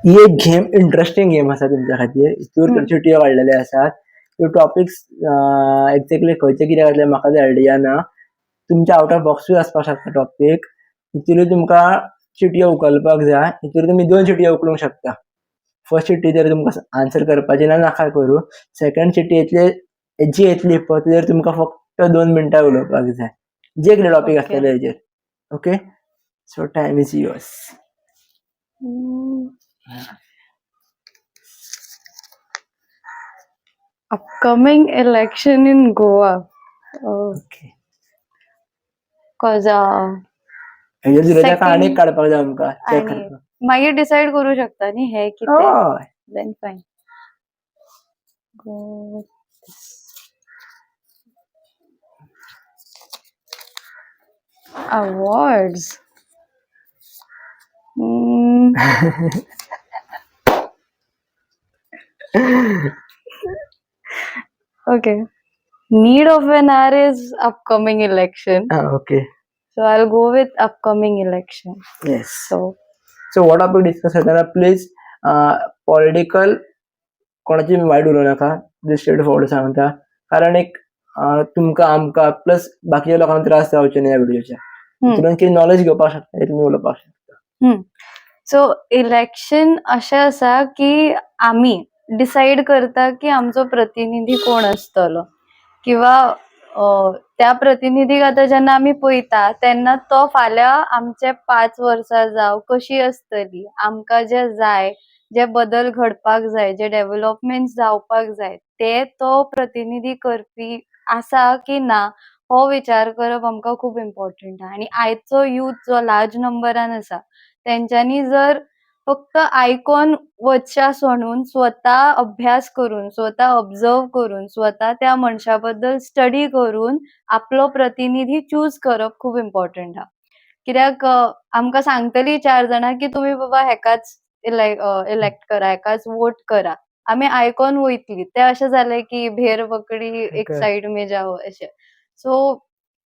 ही एक game interesting game आसा तुमच्या खातीर. हितूर चिटयो काडलेले आसात. ह्यो टॉपिक्स एक्झॅक्टली खंयचे कितें घातले म्हाका तें आयडिया ना. तुमच्या आउट ऑफ बॉक्सूय आसपाक शकता टॉपिक. हितूरूय तुमकां चिटयो उखलपाक जाय. हितूर तुमी 2 चिटयो उखलूंक शकता. फर्स्ट चिट्टी तुमकां आन्सर करपाची ना नाका करूं. सेकंड चिट्टी जी येतली पळय ताचेर तुमकां फक्त 2 मिनटां उलोवपाक जाय. जे कितें टॉपिक आसतले हेजेर. Okay? So time is yours. Upcoming election in Goa. Okay. Cause हेजेर तुला Second- आनीक काडपाक जाय आमकां चॅक आणि करपाक. मागीर डिसाइड करू शकता न्ही हे कितें. हय. Then fine. Go. Awards. Okay. Need of an hour is upcoming election. Okay. So I'll go with upcoming election. Yes. So what topic discuss करताना प्लीज पॉलिटिकल कोणाची वायट उलोव नाका. स्ट्रेट फॉरवर्ड सांगता. कारण एक तुमकां आमकां प्लस बाकीच्या लोकांक त्रास जावचे न्ही ह्या व्हिडिओचे. हितून कितें नॉलेज घेवपाक शकता तुमी उलोवपाक शकता. सो इलेक्शन अशें आसा की आमी डिसाइड करता की आमचो प्रतिनिधी कोण आसतलो किंवा त्या प्रतिनिधीक आतां जेन्ना आमी पळयता तेन्ना तो फाल्यां आमचे 5 वर्सां जावं कशी आसतली, आमकां जे जाय, जे बदल घडपाक जाय, जे डेव्हलपमेंट जावपाक जाय ते तो प्रतिनिधी करपी आसा की ना हो विचार करप आमकां खूब इम्पॉर्टंट आहा. आनी आयचो यूथ जो लार्ज नंबरान आसा तेंच्यांनी जर फक्त आयकून वचच्या सोडून स्वता अभ्यास करून, स्वता ऑब्झर्व करून, स्वता त्या मनशा बद्दल स्टडी करून आपलो प्रतिनिधी चूज करप खूब इम्पॉर्टंट आहा. कित्याक आमकां सांगतली 4 जाणां की तुमी बाबा हेकाच इलेक्ट करा, हेकाच वोट करा. आमी आयकून वयतली. तें अशें जालें की भेर बकरी एक साइड में जाओ अशें. सो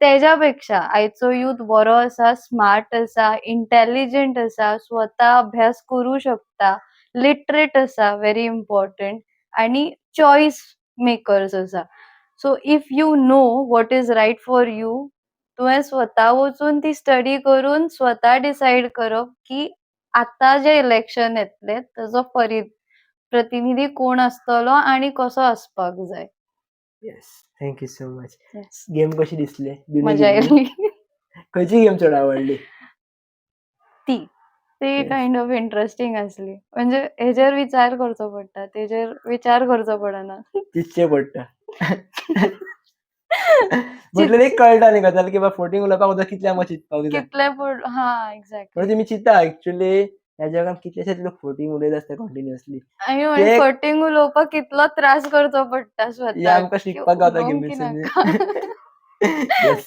तेज्या पेक्षा आयचो यूथ बरो आसा, स्मार्ट आसा, इंटेलिजंट आसा, स्वता अभ्यास करू शकता, लिटरेट आसा, व्हेरी इम्पॉर्टंट आनी चॉईस मेकर्स आसा. So if you know what is right for you, तुवें स्वता वचून ती स्टडी करून स्वता डिसाइड करप की आतां जे इलेक्शन येतले ताचो प्रतिनिधी कोण आसतलो आनी कसो आसपाक जाय. Yes. Thank you so much. Yes. Game कशी दिसली? मजा येयली. खंयची गेम चड आवडली? ती Yes. काइंड ऑफ इंटरेस्टिंग आसली. म्हणजे हेजेर विचार करचो पडटा, तेजेर विचार करचो पडना. चिंतचें पडटा. म्हटल्यार एक कळटा न्ही गजाल की फोटींग उलोवपाक सुद्दां कितलें आमकां चिंतपाक जाय. कितले एक्झॅक्टली. म्हणजे तुमी चिंता एक्चुअली ह्या जगान कितलेशेच लोक फोटींग उलयत आसता कंटिन्युअसली. आनी फटींग उलोवपाक कितलो त्रास करचो पडटा हे स्वताक. आमकां शिकपाक गावता उलोवंक की गेमींतसून. नाका. येस.